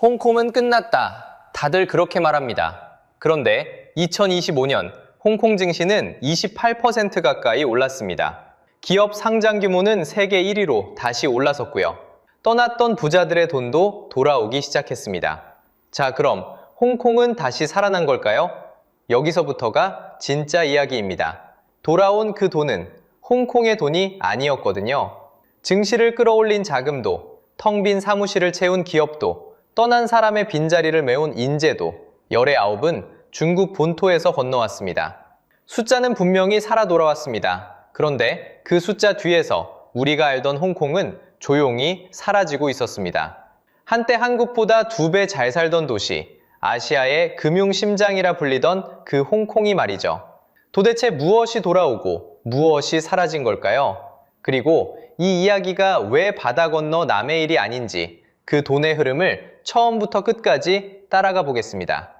홍콩은 끝났다. 다들 그렇게 말합니다. 그런데 2025년 홍콩 증시는 28% 가까이 올랐습니다. 기업 상장 규모는 세계 1위로 다시 올라섰고요. 떠났던 부자들의 돈도 돌아오기 시작했습니다. 자, 그럼 홍콩은 다시 살아난 걸까요? 여기서부터가 진짜 이야기입니다. 돌아온 그 돈은 홍콩의 돈이 아니었거든요. 증시를 끌어올린 자금도, 텅 빈 사무실을 채운 기업도, 떠난 사람의 빈자리를 메운 인재도 열의 9은 중국 본토에서 건너왔습니다. 숫자는 분명히 살아 돌아왔습니다. 그런데 그 숫자 뒤에서 우리가 알던 홍콩은 조용히 사라지고 있었습니다. 한때 한국보다 2배 잘 살던 도시, 아시아의 금융 심장이라 불리던 그 홍콩이 말이죠. 도대체 무엇이 돌아오고 무엇이 사라진 걸까요? 그리고 이 이야기가 왜 바다 건너 남의 일이 아닌지 그 돈의 흐름을 처음부터 끝까지 따라가 보겠습니다.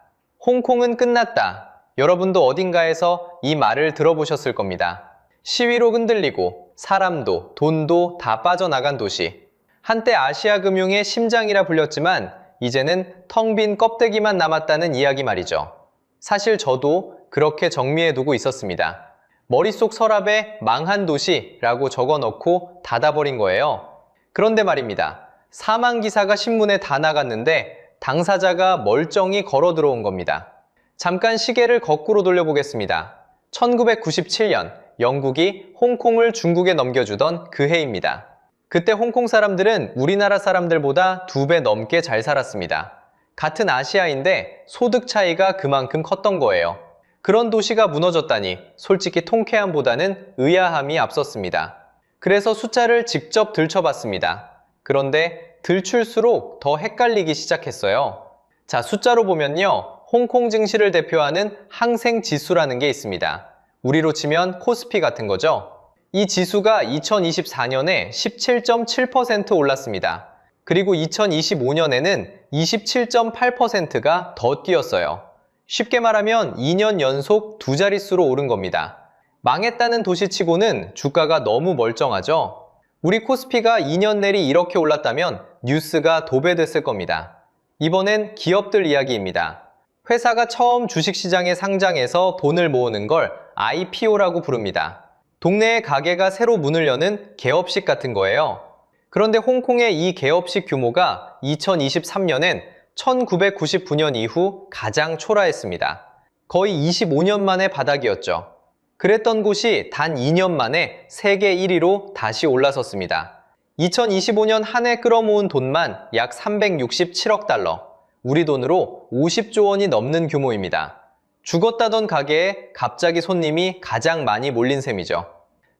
홍콩은 끝났다. 여러분도 어딘가에서 이 말을 들어보셨을 겁니다. 시위로 흔들리고 사람도 돈도 다 빠져나간 도시. 한때 아시아 금융의 심장이라 불렸지만 이제는 텅 빈 껍데기만 남았다는 이야기 말이죠. 사실 저도 그렇게 정리해두고 있었습니다. 머릿속 서랍에 망한 도시라고 적어놓고 닫아버린 거예요. 그런데 말입니다. 사망 기사가 신문에 다 나갔는데 당사자가 멀쩡히 걸어 들어온 겁니다. 잠깐 시계를 거꾸로 돌려보겠습니다. 1997년 영국이 홍콩을 중국에 넘겨주던 그 해입니다. 그때 홍콩 사람들은 우리나라 사람들보다 2배 넘게 잘 살았습니다. 같은 아시아인데 소득 차이가 그만큼 컸던 거예요. 그런 도시가 무너졌다니 솔직히 통쾌함보다는 의아함이 앞섰습니다. 그래서 숫자를 직접 들춰봤습니다. 그런데 들출수록 더 헷갈리기 시작했어요. 자, 숫자로 보면요. 홍콩 증시를 대표하는 항생 지수라는 게 있습니다. 우리로 치면 코스피 같은 거죠. 이 지수가 2024년에 17.7% 올랐습니다. 그리고 2025년에는 27.8%가 더 뛰었어요. 쉽게 말하면 2년 연속 2자릿수로 오른 겁니다. 망했다는 도시치고는 주가가 너무 멀쩡하죠? 우리 코스피가 2년 내리 이렇게 올랐다면 뉴스가 도배됐을 겁니다. 이번엔 기업들 이야기입니다. 회사가 처음 주식시장에 상장해서 돈을 모으는 걸 IPO라고 부릅니다. 동네에 가게가 새로 문을 여는 개업식 같은 거예요. 그런데 홍콩의 이 개업식 규모가 2023년엔 1999년 이후 가장 초라했습니다. 거의 25년 만에 바닥이었죠. 그랬던 곳이 단 2년 만에 세계 1위로 다시 올라섰습니다. 2025년 한 해 끌어모은 돈만 약 367억 달러, 우리 돈으로 50조 원이 넘는 규모입니다. 죽었다던 가게에 갑자기 손님이 가장 많이 몰린 셈이죠.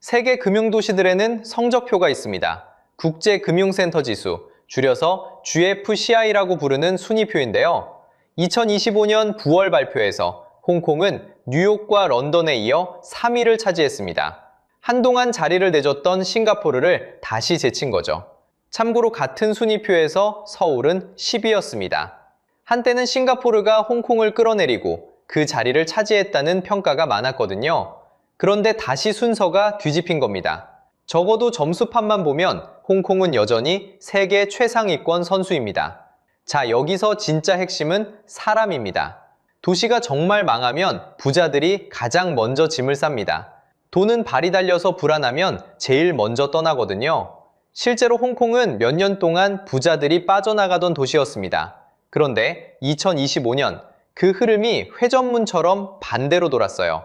세계 금융도시들에는 성적표가 있습니다. 국제금융센터 지수, 줄여서 GFCI라고 부르는 순위표인데요. 2025년 9월 발표에서 홍콩은 뉴욕과 런던에 이어 3위를 차지했습니다. 한동안 자리를 내줬던 싱가포르를 다시 제친 거죠. 참고로 같은 순위표에서 서울은 10위였습니다. 한때는 싱가포르가 홍콩을 끌어내리고 그 자리를 차지했다는 평가가 많았거든요. 그런데 다시 순서가 뒤집힌 겁니다. 적어도 점수판만 보면 홍콩은 여전히 세계 최상위권 선수입니다. 자, 여기서 진짜 핵심은 사람입니다. 도시가 정말 망하면 부자들이 가장 먼저 짐을 쌉니다. 돈은 발이 달려서 불안하면 제일 먼저 떠나거든요. 실제로 홍콩은 몇 년 동안 부자들이 빠져나가던 도시였습니다. 그런데 2025년 그 흐름이 회전문처럼 반대로 돌았어요.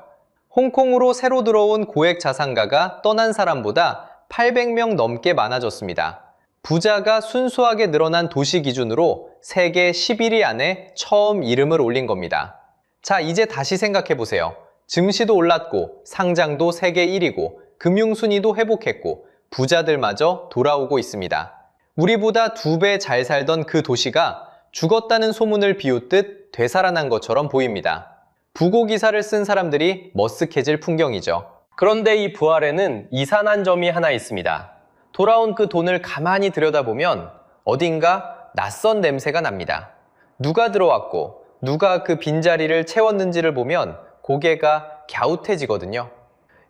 홍콩으로 새로 들어온 고액 자산가가 떠난 사람보다 800명 넘게 많아졌습니다. 부자가 순수하게 늘어난 도시 기준으로 세계 11위 안에 처음 이름을 올린 겁니다. 자, 이제 다시 생각해보세요. 증시도 올랐고 상장도 세계 1위고 금융순위도 회복했고 부자들마저 돌아오고 있습니다. 우리보다 2배 잘 살던 그 도시가 죽었다는 소문을 비웃듯 되살아난 것처럼 보입니다. 부고 기사를 쓴 사람들이 머쓱해질 풍경이죠. 그런데 이 부활에는 이상한 점이 하나 있습니다. 돌아온 그 돈을 가만히 들여다보면 어딘가 낯선 냄새가 납니다. 누가 들어왔고 누가 그 빈자리를 채웠는지를 보면 고개가 갸웃해지거든요.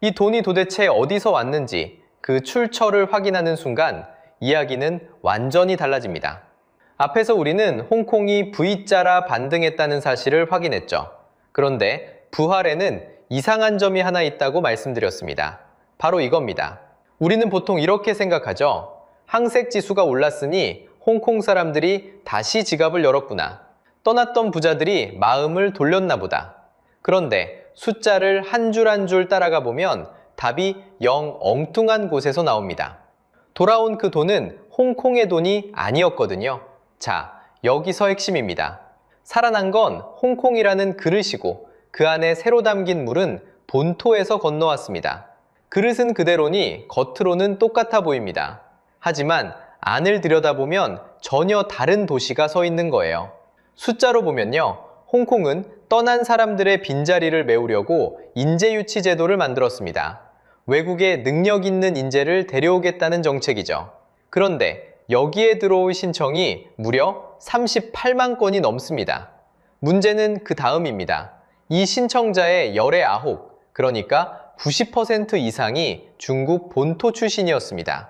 이 돈이 도대체 어디서 왔는지 그 출처를 확인하는 순간 이야기는 완전히 달라집니다. 앞에서 우리는 홍콩이 V자라 반등했다는 사실을 확인했죠. 그런데 부활에는 이상한 점이 하나 있다고 말씀드렸습니다. 바로 이겁니다. 우리는 보통 이렇게 생각하죠. 항색 지수가 올랐으니 홍콩 사람들이 다시 지갑을 열었구나. 떠났던 부자들이 마음을 돌렸나 보다. 그런데 숫자를 한 줄 한 줄 따라가 보면 답이 영 엉뚱한 곳에서 나옵니다. 돌아온 그 돈은 홍콩의 돈이 아니었거든요. 자, 여기서 핵심입니다. 살아난 건 홍콩이라는 그릇이고 그 안에 새로 담긴 물은 본토에서 건너왔습니다. 그릇은 그대로니 겉으로는 똑같아 보입니다. 하지만 안을 들여다보면 전혀 다른 도시가 서 있는 거예요. 숫자로 보면요. 홍콩은 떠난 사람들의 빈자리를 메우려고 인재유치 제도를 만들었습니다. 외국에 능력 있는 인재를 데려오겠다는 정책이죠. 그런데 여기에 들어올 신청이 무려 38만 건이 넘습니다. 문제는 그 다음입니다. 이 신청자의 열의 9, 그러니까 90% 이상이 중국 본토 출신이었습니다.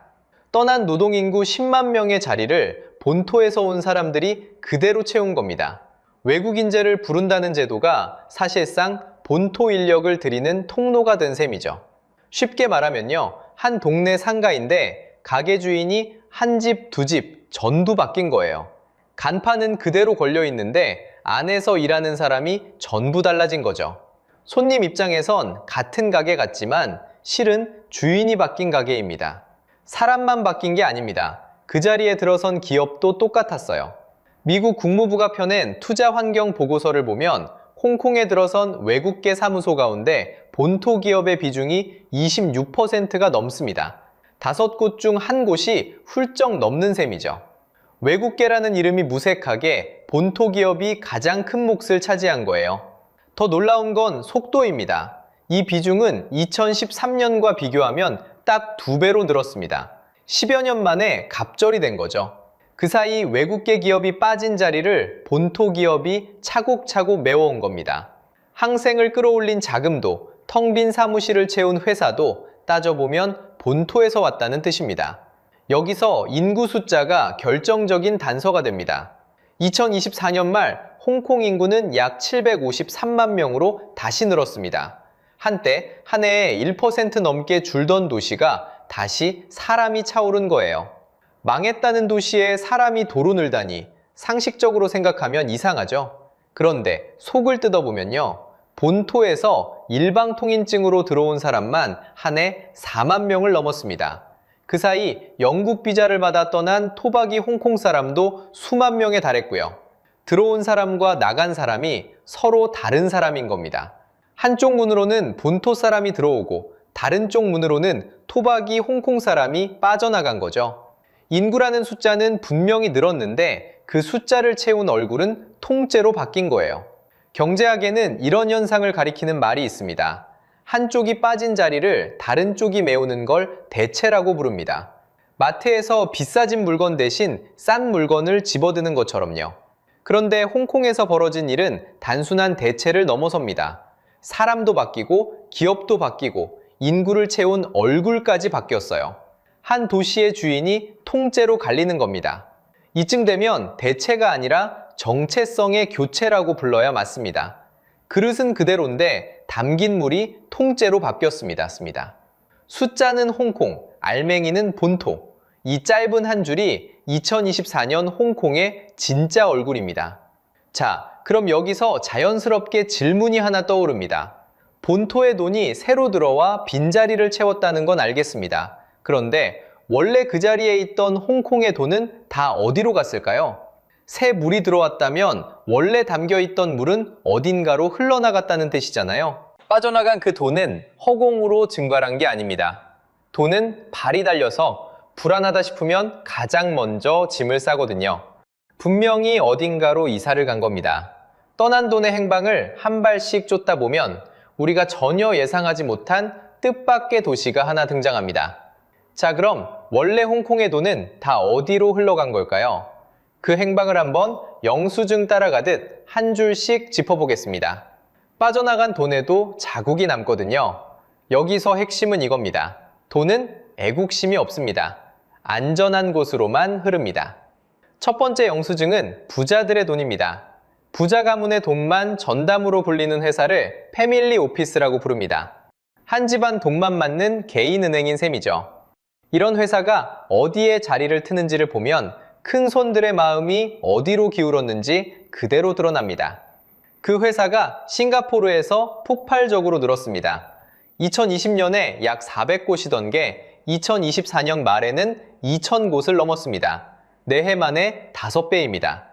떠난 노동인구 10만 명의 자리를 본토에서 온 사람들이 그대로 채운 겁니다. 외국 인재를 부른다는 제도가 사실상 본토 인력을 들이는 통로가 된 셈이죠. 쉽게 말하면요. 한 동네 상가인데 가게 주인이 한 집, 두 집 전부 바뀐 거예요. 간판은 그대로 걸려 있는데 안에서 일하는 사람이 전부 달라진 거죠. 손님 입장에선 같은 가게 같지만 실은 주인이 바뀐 가게입니다. 사람만 바뀐 게 아닙니다. 그 자리에 들어선 기업도 똑같았어요. 미국 국무부가 펴낸 투자 환경 보고서를 보면 홍콩에 들어선 외국계 사무소 가운데 본토 기업의 비중이 26%가 넘습니다. 5곳 중 한 곳이 훌쩍 넘는 셈이죠. 외국계라는 이름이 무색하게 본토 기업이 가장 큰 몫을 차지한 거예요. 더 놀라운 건 속도입니다. 이 비중은 2013년과 비교하면 딱 2배로 늘었습니다. 10여 년 만에 갑절이 된 거죠. 그 사이 외국계 기업이 빠진 자리를 본토 기업이 차곡차곡 메워온 겁니다. 항생을 끌어올린 자금도 텅 빈 사무실을 채운 회사도 따져보면 본토에서 왔다는 뜻입니다. 여기서 인구 숫자가 결정적인 단서가 됩니다. 2024년 말 홍콩 인구는 약 753만 명으로 다시 늘었습니다. 한때 한 해에 1% 넘게 줄던 도시가 다시 사람이 차오른 거예요. 망했다는 도시에 사람이 도로 늘다니 상식적으로 생각하면 이상하죠. 그런데 속을 뜯어보면요. 본토에서 일방통행증으로 들어온 사람만 한 해 4만 명을 넘었습니다. 그 사이 영국 비자를 받아 떠난 토박이 홍콩 사람도 수만 명에 달했고요. 들어온 사람과 나간 사람이 서로 다른 사람인 겁니다. 한쪽 문으로는 본토 사람이 들어오고 다른 쪽 문으로는 토박이 홍콩 사람이 빠져나간 거죠. 인구라는 숫자는 분명히 늘었는데 그 숫자를 채운 얼굴은 통째로 바뀐 거예요. 경제학에는 이런 현상을 가리키는 말이 있습니다. 한쪽이 빠진 자리를 다른 쪽이 메우는 걸 대체라고 부릅니다. 마트에서 비싸진 물건 대신 싼 물건을 집어드는 것처럼요. 그런데 홍콩에서 벌어진 일은 단순한 대체를 넘어섭니다. 사람도 바뀌고 기업도 바뀌고 인구를 채운 얼굴까지 바뀌었어요. 한 도시의 주인이 통째로 갈리는 겁니다. 이쯤 되면 대체가 아니라 정체성의 교체라고 불러야 맞습니다. 그릇은 그대로인데 담긴 물이 통째로 바뀌었습니다. 숫자는 홍콩, 알맹이는 본토. 이 짧은 한 줄이 2024년 홍콩의 진짜 얼굴입니다. 자, 그럼 여기서 자연스럽게 질문이 하나 떠오릅니다. 본토의 돈이 새로 들어와 빈자리를 채웠다는 건 알겠습니다. 그런데 원래 그 자리에 있던 홍콩의 돈은 다 어디로 갔을까요? 새 물이 들어왔다면 원래 담겨있던 물은 어딘가로 흘러나갔다는 뜻이잖아요. 빠져나간 그 돈은 허공으로 증발한 게 아닙니다. 돈은 발이 달려서 불안하다 싶으면 가장 먼저 짐을 싸거든요. 분명히 어딘가로 이사를 간 겁니다. 떠난 돈의 행방을 한 발씩 쫓다 보면 우리가 전혀 예상하지 못한 뜻밖의 도시가 하나 등장합니다. 자, 그럼 원래 홍콩의 돈은 다 어디로 흘러간 걸까요? 그 행방을 한번 영수증 따라가듯 한 줄씩 짚어보겠습니다. 빠져나간 돈에도 자국이 남거든요. 여기서 핵심은 이겁니다. 돈은 애국심이 없습니다. 안전한 곳으로만 흐릅니다. 첫 번째 영수증은 부자들의 돈입니다. 부자 가문의 돈만 전담으로 불리는 회사를 패밀리 오피스라고 부릅니다. 한 집안 돈만 맞는 개인은행인 셈이죠. 이런 회사가 어디에 자리를 트는지를 보면 큰 손들의 마음이 어디로 기울었는지 그대로 드러납니다. 그 회사가 싱가포르에서 폭발적으로 늘었습니다. 2020년에 약 400곳이던 게 2024년 말에는 2,000곳을 넘었습니다. 4해 만에 5배입니다.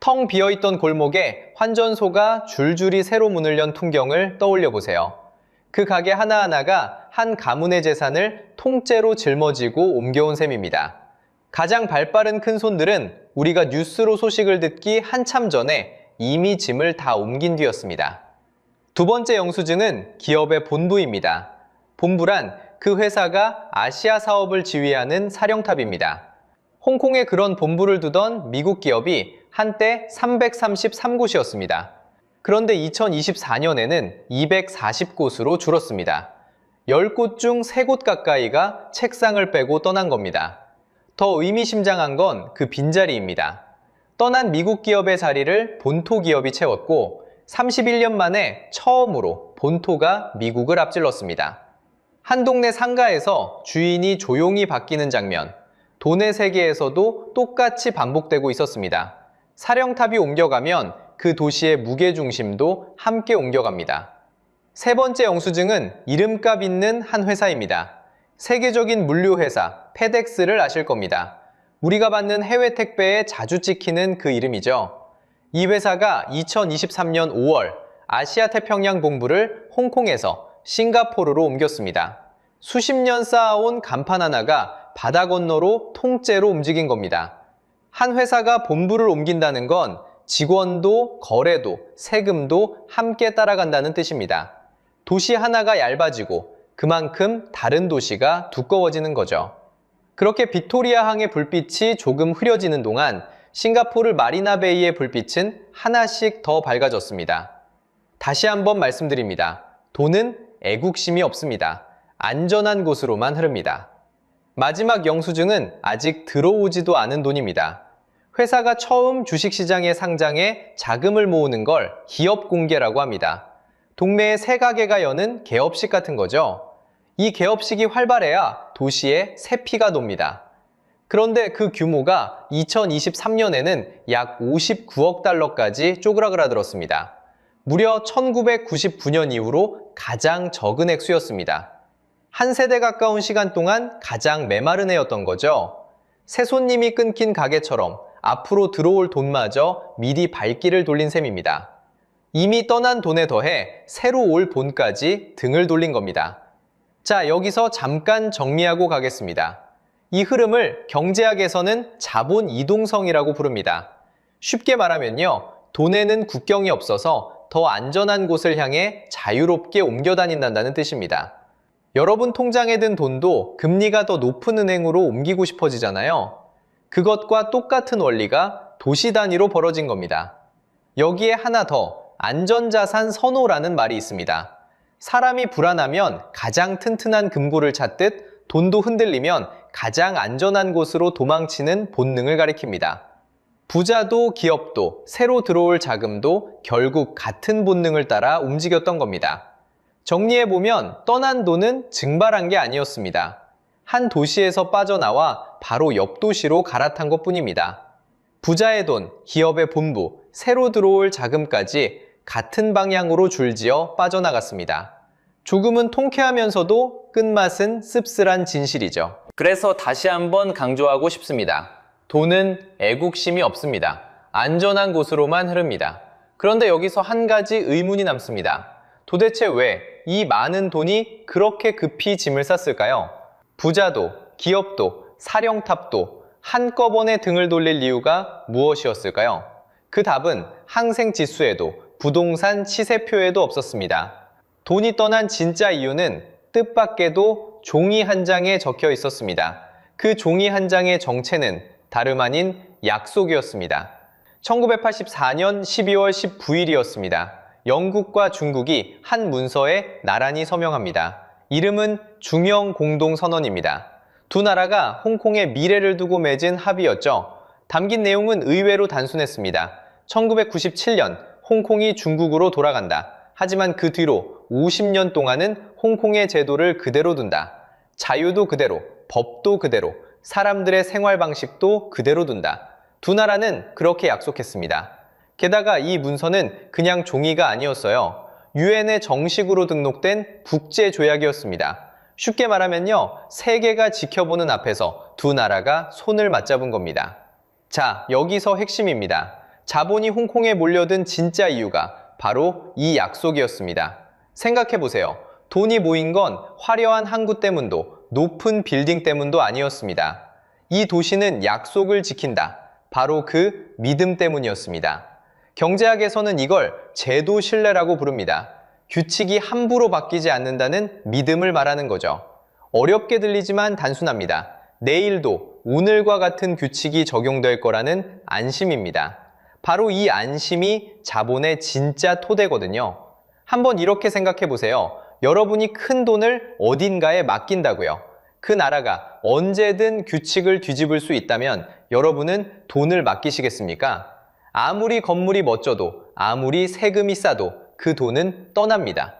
텅 비어있던 골목에 환전소가 줄줄이 새로 문을 연 풍경을 떠올려 보세요. 그 가게 하나하나가 한 가문의 재산을 통째로 짊어지고 옮겨온 셈입니다. 가장 발빠른 큰손들은 우리가 뉴스로 소식을 듣기 한참 전에 이미 짐을 다 옮긴 뒤였습니다. 두 번째 영수증은 기업의 본부입니다. 본부란 그 회사가 아시아 사업을 지휘하는 사령탑입니다. 홍콩에 그런 본부를 두던 미국 기업이 한때 333곳이었습니다. 그런데 2024년에는 240곳으로 줄었습니다. 10곳 중 3곳 가까이가 책상을 빼고 떠난 겁니다. 더 의미심장한 건 그 빈자리입니다. 떠난 미국 기업의 자리를 본토 기업이 채웠고 31년 만에 처음으로 본토가 미국을 앞질렀습니다. 한 동네 상가에서 주인이 조용히 바뀌는 장면, 돈의 세계에서도 똑같이 반복되고 있었습니다. 사령탑이 옮겨가면 그 도시의 무게중심도 함께 옮겨갑니다. 세 번째 영수증은 이름값 있는 한 회사입니다. 세계적인 물류회사 페덱스를 아실 겁니다. 우리가 받는 해외 택배에 자주 찍히는 그 이름이죠. 이 회사가 2023년 5월 아시아 태평양 본부를 홍콩에서 싱가포르로 옮겼습니다. 수십 년 쌓아온 간판 하나가 바다 건너로 통째로 움직인 겁니다. 한 회사가 본부를 옮긴다는 건 직원도 거래도 세금도 함께 따라간다는 뜻입니다. 도시 하나가 얇아지고 그만큼 다른 도시가 두꺼워지는 거죠. 그렇게 빅토리아항의 불빛이 조금 흐려지는 동안 싱가포르 마리나베이의 불빛은 하나씩 더 밝아졌습니다. 다시 한번 말씀드립니다. 돈은 애국심이 없습니다. 안전한 곳으로만 흐릅니다. 마지막 영수증은 아직 들어오지도 않은 돈입니다. 회사가 처음 주식시장에 상장해 자금을 모으는 걸 기업 공개라고 합니다. 동네에 새 가게가 여는 개업식 같은 거죠. 이 개업식이 활발해야 도시에 새 피가 돕니다. 그런데 그 규모가 2023년에는 약 59억 달러까지 쪼그라들었습니다. 무려 1999년 이후로 가장 적은 액수였습니다. 한 세대 가까운 시간 동안 가장 메마른 해였던 거죠. 새 손님이 끊긴 가게처럼 앞으로 들어올 돈마저 미리 발길을 돌린 셈입니다. 이미 떠난 돈에 더해 새로 올 돈까지 등을 돌린 겁니다. 자, 여기서 잠깐 정리하고 가겠습니다. 이 흐름을 경제학에서는 자본 이동성이라고 부릅니다. 쉽게 말하면요, 돈에는 국경이 없어서 더 안전한 곳을 향해 자유롭게 옮겨 다닌다는 뜻입니다. 여러분 통장에 든 돈도 금리가 더 높은 은행으로 옮기고 싶어지잖아요. 그것과 똑같은 원리가 도시 단위로 벌어진 겁니다. 여기에 하나 더, 안전자산 선호라는 말이 있습니다. 사람이 불안하면 가장 튼튼한 금고를 찾듯 돈도 흔들리면 가장 안전한 곳으로 도망치는 본능을 가리킵니다. 부자도 기업도 새로 들어올 자금도 결국 같은 본능을 따라 움직였던 겁니다. 정리해보면 떠난 돈은 증발한 게 아니었습니다. 한 도시에서 빠져나와 바로 옆 도시로 갈아탄 것뿐입니다. 부자의 돈, 기업의 본부, 새로 들어올 자금까지 같은 방향으로 줄지어 빠져나갔습니다. 조금은 통쾌하면서도 끝맛은 씁쓸한 진실이죠. 그래서 다시 한번 강조하고 싶습니다. 돈은 애국심이 없습니다. 안전한 곳으로만 흐릅니다. 그런데 여기서 한 가지 의문이 남습니다. 도대체 왜 이 많은 돈이 그렇게 급히 짐을 쌌을까요? 부자도, 기업도, 사령탑도 한꺼번에 등을 돌릴 이유가 무엇이었을까요? 그 답은 항생지수에도 부동산 시세표에도 없었습니다. 돈이 떠난 진짜 이유는 뜻밖에도 종이 한 장에 적혀 있었습니다. 그 종이 한 장의 정체는 다름 아닌 약속이었습니다. 1984년 12월 19일이었습니다. 영국과 중국이 한 문서에 나란히 서명합니다. 이름은 중영 공동선언입니다. 두 나라가 홍콩의 미래를 두고 맺은 합의였죠. 담긴 내용은 의외로 단순했습니다. 1997년 홍콩이 중국으로 돌아간다. 하지만 그 뒤로 50년 동안은 홍콩의 제도를 그대로 둔다. 자유도 그대로, 법도 그대로, 사람들의 생활 방식도 그대로 둔다. 두 나라는 그렇게 약속했습니다. 게다가 이 문서는 그냥 종이가 아니었어요. 유엔에 정식으로 등록된 국제조약이었습니다. 쉽게 말하면요, 세계가 지켜보는 앞에서 두 나라가 손을 맞잡은 겁니다. 자, 여기서 핵심입니다. 자본이 홍콩에 몰려든 진짜 이유가 바로 이 약속이었습니다. 생각해보세요. 돈이 모인 건 화려한 항구 때문도 높은 빌딩 때문도 아니었습니다. 이 도시는 약속을 지킨다. 바로 그 믿음 때문이었습니다. 경제학에서는 이걸 제도 신뢰라고 부릅니다. 규칙이 함부로 바뀌지 않는다는 믿음을 말하는 거죠. 어렵게 들리지만 단순합니다. 내일도 오늘과 같은 규칙이 적용될 거라는 안심입니다. 바로 이 안심이 자본의 진짜 토대거든요. 한번 이렇게 생각해 보세요. 여러분이 큰 돈을 어딘가에 맡긴다고요. 그 나라가 언제든 규칙을 뒤집을 수 있다면 여러분은 돈을 맡기시겠습니까? 아무리 건물이 멋져도, 아무리 세금이 싸도 그 돈은 떠납니다.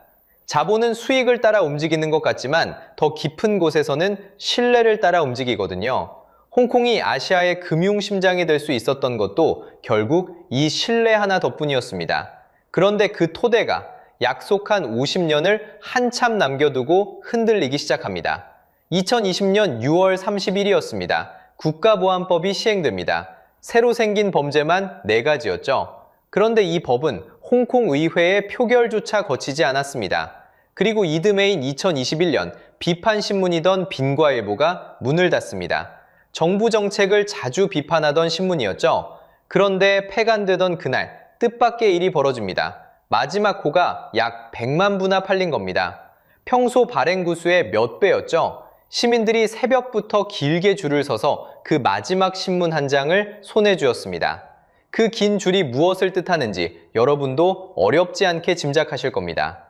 자본은 수익을 따라 움직이는 것 같지만 더 깊은 곳에서는 신뢰를 따라 움직이거든요. 홍콩이 아시아의 금융 심장이 될 수 있었던 것도 결국 이 신뢰 하나 덕분이었습니다. 그런데 그 토대가 약속한 50년을 한참 남겨두고 흔들리기 시작합니다. 2020년 6월 30일이었습니다. 국가보안법이 시행됩니다. 새로 생긴 범죄만 4가지였죠. 그런데 이 법은 홍콩 의회의 표결조차 거치지 않았습니다. 그리고 이듬해인 2021년 비판신문이던 빈과일보가 문을 닫습니다. 정부 정책을 자주 비판하던 신문이었죠. 그런데 폐간되던 그날 뜻밖의 일이 벌어집니다. 마지막 호가 약 100만 부나 팔린 겁니다. 평소 발행 구수의 몇 배였죠. 시민들이 새벽부터 길게 줄을 서서 그 마지막 신문 한 장을 손에 쥐었습니다. 그 긴 줄이 무엇을 뜻하는지 여러분도 어렵지 않게 짐작하실 겁니다.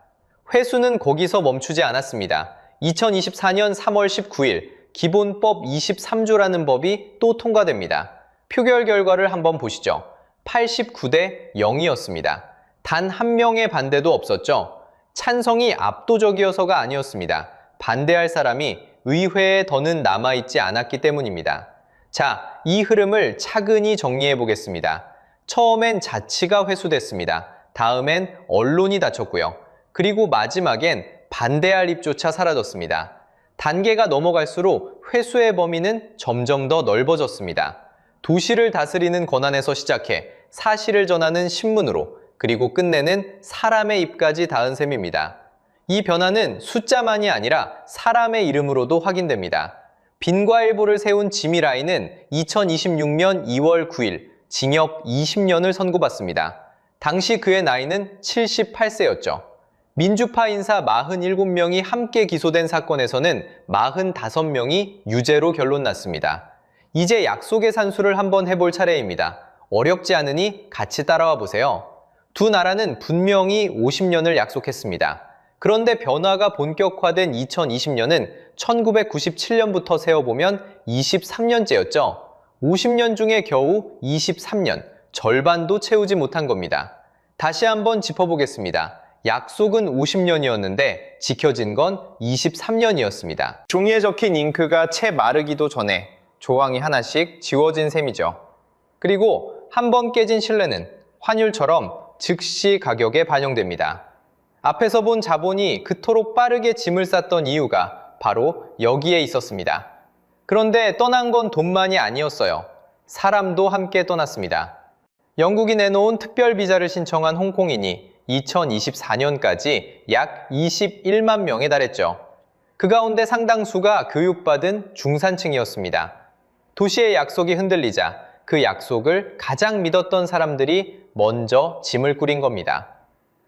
회수는 거기서 멈추지 않았습니다. 2024년 3월 19일 기본법 23조라는 법이 또 통과됩니다. 표결 결과를 한번 보시죠. 89대 0이었습니다. 단 한 명의 반대도 없었죠. 찬성이 압도적이어서가 아니었습니다. 반대할 사람이 의회에 더는 남아있지 않았기 때문입니다. 자, 이 흐름을 차근히 정리해 보겠습니다. 처음엔 자치가 회수됐습니다. 다음엔 언론이 닫혔고요. 그리고 마지막엔 반대할 입조차 사라졌습니다. 단계가 넘어갈수록 회수의 범위는 점점 더 넓어졌습니다. 도시를 다스리는 권한에서 시작해 사실을 전하는 신문으로, 그리고 끝내는 사람의 입까지 닿은 셈입니다. 이 변화는 숫자만이 아니라 사람의 이름으로도 확인됩니다. 빈과일보를 세운 지미 라인은 2026년 2월 9일 징역 20년을 선고받습니다. 당시 그의 나이는 78세였죠. 민주파 인사 47명이 함께 기소된 사건에서는 45명이 유죄로 결론났습니다. 이제 약속의 산수를 한번 해볼 차례입니다. 어렵지 않으니 같이 따라와 보세요. 두 나라는 분명히 50년을 약속했습니다. 그런데 변화가 본격화된 2020년은 1997년부터 세어보면 23년째였죠. 50년 중에 겨우 23년, 절반도 채우지 못한 겁니다. 다시 한번 짚어보겠습니다. 약속은 50년이었는데 지켜진 건 23년이었습니다. 종이에 적힌 잉크가 채 마르기도 전에 조항이 하나씩 지워진 셈이죠. 그리고 한번 깨진 신뢰는 환율처럼 즉시 가격에 반영됩니다. 앞에서 본 자본이 그토록 빠르게 짐을 쌌던 이유가 바로 여기에 있었습니다. 그런데 떠난 건 돈만이 아니었어요. 사람도 함께 떠났습니다. 영국이 내놓은 특별 비자를 신청한 홍콩인이 2024년까지 약 21만 명에 달했죠. 그 가운데 상당수가 교육받은 중산층이었습니다. 도시의 약속이 흔들리자 그 약속을 가장 믿었던 사람들이 먼저 짐을 꾸린 겁니다.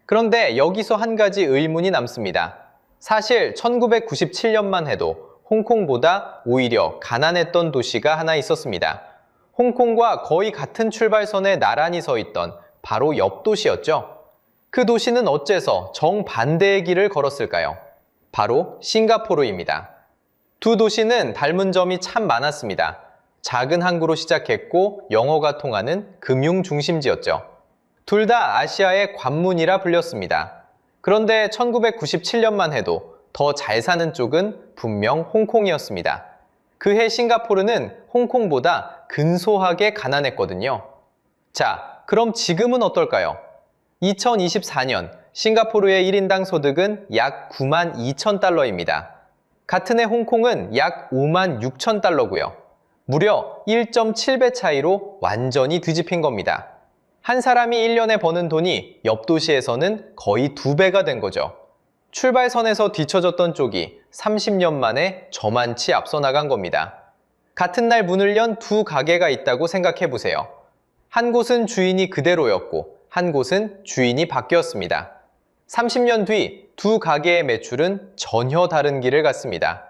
그런데 여기서 한 가지 의문이 남습니다. 사실 1997년만 해도 홍콩보다 오히려 가난했던 도시가 하나 있었습니다. 홍콩과 거의 같은 출발선에 나란히 서 있던 바로 옆 도시였죠. 그 도시는 어째서 정반대의 길을 걸었을까요? 바로 싱가포르입니다. 두 도시는 닮은 점이 참 많았습니다. 작은 항구로 시작했고 영어가 통하는 금융 중심지였죠. 둘 다 아시아의 관문이라 불렸습니다. 그런데 1997년만 해도 더 잘 사는 쪽은 분명 홍콩이었습니다. 그해 싱가포르는 홍콩보다 근소하게 가난했거든요. 자, 그럼 지금은 어떨까요? 2024년 싱가포르의 1인당 소득은 약 9만 2천 달러입니다. 같은 해 홍콩은 약 5만 6천 달러고요. 무려 1.7배 차이로 완전히 뒤집힌 겁니다. 한 사람이 1년에 버는 돈이 옆 도시에서는 거의 2배가 된 거죠. 출발선에서 뒤처졌던 쪽이 30년 만에 저만치 앞서 나간 겁니다. 같은 날 문을 연 두 가게가 있다고 생각해 보세요. 한 곳은 주인이 그대로였고 한 곳은 주인이 바뀌었습니다. 30년 뒤 두 가게의 매출은 전혀 다른 길을 갔습니다.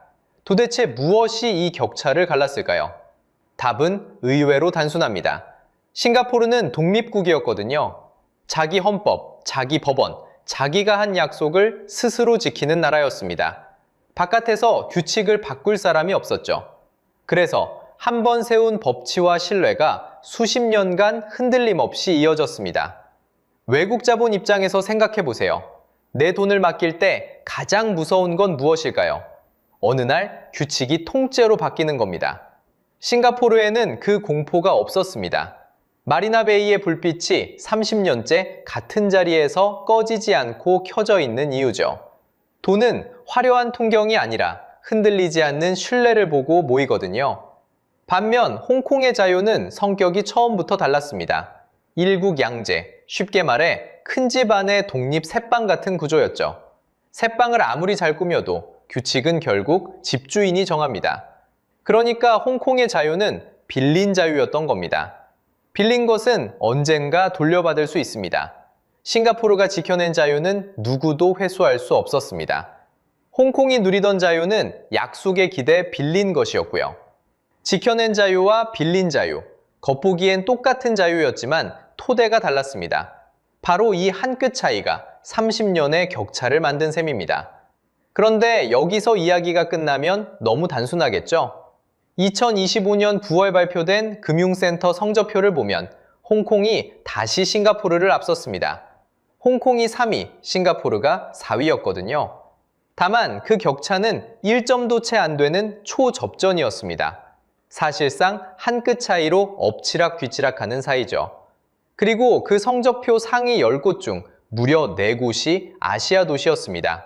도대체 무엇이 이 격차를 갈랐을까요? 답은 의외로 단순합니다. 싱가포르는 독립국이었거든요. 자기 헌법, 자기 법원, 자기가 한 약속을 스스로 지키는 나라였습니다. 바깥에서 규칙을 바꿀 사람이 없었죠. 그래서 한 번 세운 법치와 신뢰가 수십 년간 흔들림 없이 이어졌습니다. 외국 자본 입장에서 생각해 보세요. 내 돈을 맡길 때 가장 무서운 건 무엇일까요? 어느 날 규칙이 통째로 바뀌는 겁니다. 싱가포르에는 그 공포가 없었습니다. 마리나베이의 불빛이 30년째 같은 자리에서 꺼지지 않고 켜져 있는 이유죠. 돈은 화려한 통경이 아니라 흔들리지 않는 신뢰를 보고 모이거든요. 반면 홍콩의 자유는 성격이 처음부터 달랐습니다. 일국양제, 쉽게 말해 큰 집 안의 독립 새빵 같은 구조였죠. 새빵을 아무리 잘 꾸며도 규칙은 결국 집주인이 정합니다. 그러니까 홍콩의 자유는 빌린 자유였던 겁니다. 빌린 것은 언젠가 돌려받을 수 있습니다. 싱가포르가 지켜낸 자유는 누구도 회수할 수 없었습니다. 홍콩이 누리던 자유는 약속에 기대 빌린 것이었고요. 지켜낸 자유와 빌린 자유, 겉보기엔 똑같은 자유였지만 토대가 달랐습니다. 바로 이 한 끗 차이가 30년의 격차를 만든 셈입니다. 그런데 여기서 이야기가 끝나면 너무 단순하겠죠? 2025년 9월 발표된 금융센터 성적표를 보면 홍콩이 다시 싱가포르를 앞섰습니다. 홍콩이 3위, 싱가포르가 4위였거든요. 다만 그 격차는 1점도 채 안 되는 초접전이었습니다. 사실상 한 끗 차이로 엎치락뒤치락하는 사이죠. 그리고 그 성적표 상위 10곳 중 무려 4곳이 아시아 도시였습니다.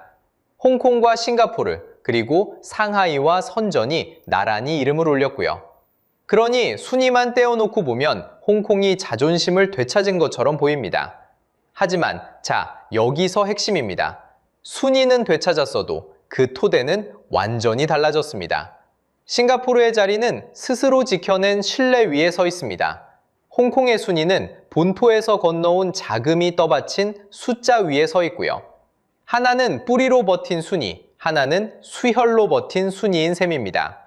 홍콩과 싱가포르, 그리고 상하이와 선전이 나란히 이름을 올렸고요. 그러니 순위만 떼어놓고 보면 홍콩이 자존심을 되찾은 것처럼 보입니다. 하지만 자, 여기서 핵심입니다. 순위는 되찾았어도 그 토대는 완전히 달라졌습니다. 싱가포르의 자리는 스스로 지켜낸 신뢰 위에 서 있습니다. 홍콩의 순위는 본토에서 건너온 자금이 떠받친 숫자 위에 서 있고요. 하나는 뿌리로 버틴 순위, 하나는 수혈로 버틴 순위인 셈입니다.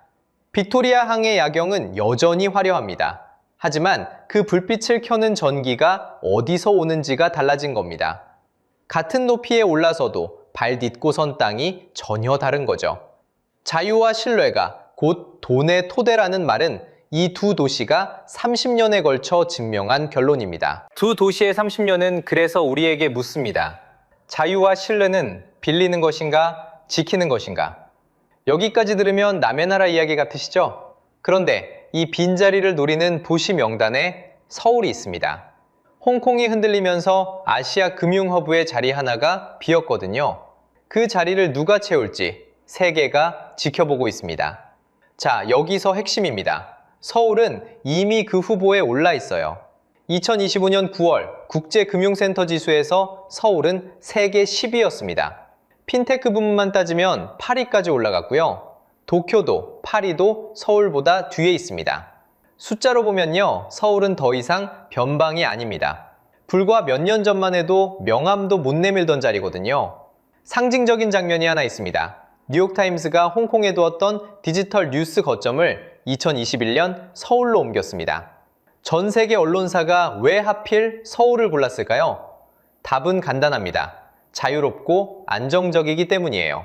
빅토리아 항의 야경은 여전히 화려합니다. 하지만 그 불빛을 켜는 전기가 어디서 오는지가 달라진 겁니다. 같은 높이에 올라서도 발 딛고 선 땅이 전혀 다른 거죠. 자유와 신뢰가 곧 돈의 토대라는 말은 이 두 도시가 30년에 걸쳐 증명한 결론입니다. 두 도시의 30년은 그래서 우리에게 묻습니다. 자유와 신뢰는 빌리는 것인가, 지키는 것인가? 여기까지 들으면 남의 나라 이야기 같으시죠? 그런데 이 빈자리를 노리는 도시 명단에 서울이 있습니다. 홍콩이 흔들리면서 아시아 금융허브의 자리 하나가 비었거든요. 그 자리를 누가 채울지 세계가 지켜보고 있습니다. 자, 여기서 핵심입니다. 서울은 이미 그 후보에 올라 있어요. 2025년 9월 국제금융센터 지수에서 서울은 세계 10위였습니다. 핀테크 부문만 따지면 8위까지 올라갔고요. 도쿄도, 파리도 서울보다 뒤에 있습니다. 숫자로 보면요, 서울은 더 이상 변방이 아닙니다. 불과 몇 년 전만 해도 명함도 못 내밀던 자리거든요. 상징적인 장면이 하나 있습니다. 뉴욕타임스가 홍콩에 두었던 디지털 뉴스 거점을 2021년 서울로 옮겼습니다. 전 세계 언론사가 왜 하필 서울을 골랐을까요? 답은 간단합니다. 자유롭고 안정적이기 때문이에요.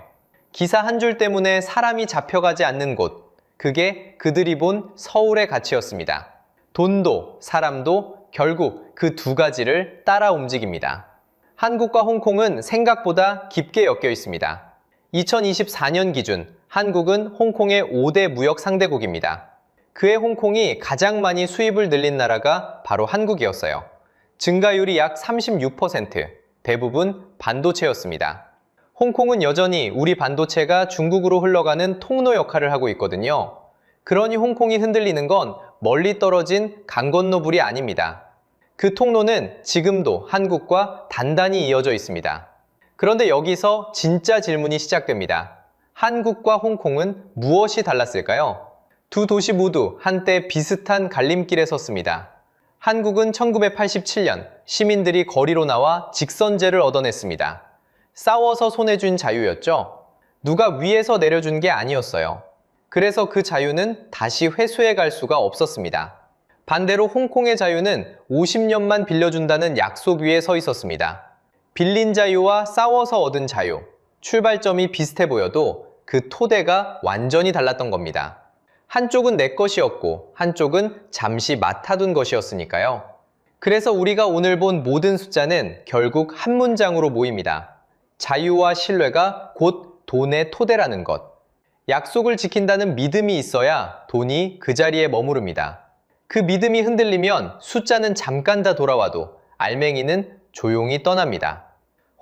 기사 한 줄 때문에 사람이 잡혀가지 않는 곳, 그게 그들이 본 서울의 가치였습니다. 돈도 사람도 결국 그 두 가지를 따라 움직입니다. 한국과 홍콩은 생각보다 깊게 엮여 있습니다. 2024년 기준 한국은 홍콩의 5대 무역 상대국입니다. 그해 홍콩이 가장 많이 수입을 늘린 나라가 바로 한국이었어요. 증가율이 약 36%, 대부분 반도체였습니다. 홍콩은 여전히 우리 반도체가 중국으로 흘러가는 통로 역할을 하고 있거든요. 그러니 홍콩이 흔들리는 건 멀리 떨어진 강 건너불이 아닙니다. 그 통로는 지금도 한국과 단단히 이어져 있습니다. 그런데 여기서 진짜 질문이 시작됩니다. 한국과 홍콩은 무엇이 달랐을까요? 두 도시 모두 한때 비슷한 갈림길에 섰습니다. 한국은 1987년 시민들이 거리로 나와 직선제를 얻어냈습니다. 싸워서 손에 쥔 자유였죠. 누가 위에서 내려준 게 아니었어요. 그래서 그 자유는 다시 회수해 갈 수가 없었습니다. 반대로 홍콩의 자유는 50년만 빌려준다는 약속 위에 서 있었습니다. 빌린 자유와 싸워서 얻은 자유, 출발점이 비슷해 보여도 그 토대가 완전히 달랐던 겁니다. 한쪽은 내 것이었고 한쪽은 잠시 맡아둔 것이었으니까요. 그래서 우리가 오늘 본 모든 숫자는 결국 한 문장으로 모입니다. 자유와 신뢰가 곧 돈의 토대라는 것. 약속을 지킨다는 믿음이 있어야 돈이 그 자리에 머무릅니다. 그 믿음이 흔들리면 숫자는 잠깐 다 돌아와도 알맹이는 조용히 떠납니다.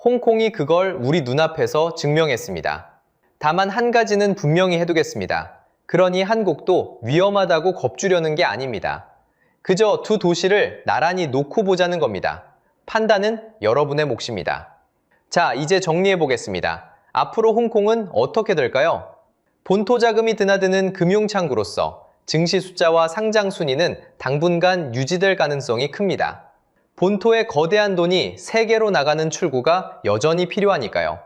홍콩이 그걸 우리 눈앞에서 증명했습니다. 다만 한 가지는 분명히 해두겠습니다. 그러니 한국도 위험하다고 겁주려는 게 아닙니다. 그저 두 도시를 나란히 놓고 보자는 겁니다. 판단은 여러분의 몫입니다. 자, 이제 정리해 보겠습니다. 앞으로 홍콩은 어떻게 될까요? 본토 자금이 드나드는 금융창구로서 증시 숫자와 상장 순위는 당분간 유지될 가능성이 큽니다. 본토의 거대한 돈이 세계로 나가는 출구가 여전히 필요하니까요.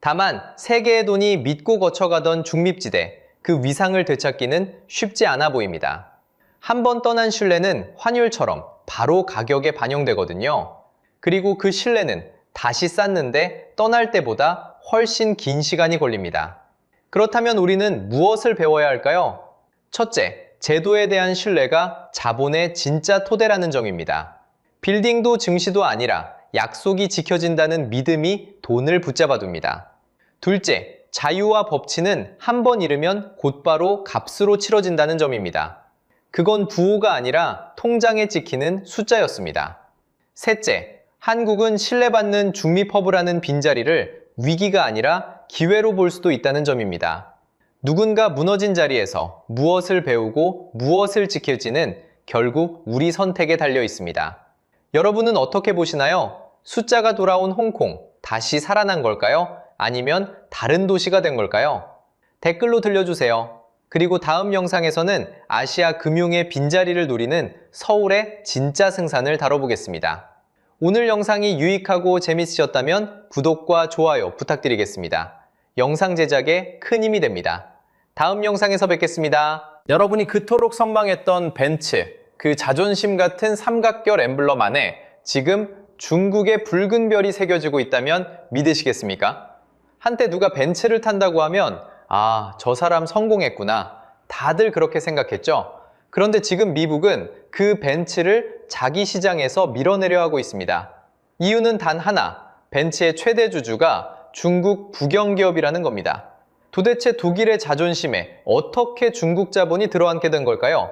다만 세계의 돈이 믿고 거쳐가던 중립지대, 그 위상을 되찾기는 쉽지 않아 보입니다. 한번 떠난 신뢰는 환율처럼 바로 가격에 반영되거든요. 그리고 그 신뢰는 다시 쌓는데 떠날 때보다 훨씬 긴 시간이 걸립니다. 그렇다면 우리는 무엇을 배워야 할까요? 첫째, 제도에 대한 신뢰가 자본의 진짜 토대라는 점입니다. 빌딩도 증시도 아니라 약속이 지켜진다는 믿음이 돈을 붙잡아 둡니다. 둘째, 자유와 법치는 한 번 잃으면 곧바로 값으로 치러진다는 점입니다. 그건 부호가 아니라 통장에 찍히는 숫자였습니다. 셋째, 한국은 신뢰받는 중립허브라는 빈자리를 위기가 아니라 기회로 볼 수도 있다는 점입니다. 누군가 무너진 자리에서 무엇을 배우고 무엇을 지킬지는 결국 우리 선택에 달려 있습니다. 여러분은 어떻게 보시나요? 숫자가 돌아온 홍콩, 다시 살아난 걸까요? 아니면 다른 도시가 된 걸까요? 댓글로 들려주세요. 그리고 다음 영상에서는 아시아 금융의 빈자리를 노리는 서울의 진짜 승산을 다뤄보겠습니다. 오늘 영상이 유익하고 재밌으셨다면 구독과 좋아요 부탁드리겠습니다. 영상 제작에 큰 힘이 됩니다. 다음 영상에서 뵙겠습니다. 여러분이 그토록 선망했던 벤츠, 그 자존심 같은 삼각결 엠블럼 안에 지금 중국의 붉은 별이 새겨지고 있다면 믿으시겠습니까? 한때 누가 벤츠를 탄다고 하면 아, 저 사람 성공했구나. 다들 그렇게 생각했죠? 그런데 지금 미국은 그 벤츠를 자기 시장에서 밀어내려 하고 있습니다. 이유는 단 하나, 벤츠의 최대 주주가 중국 국영기업이라는 겁니다. 도대체 독일의 자존심에 어떻게 중국 자본이 들어앉게 된 걸까요?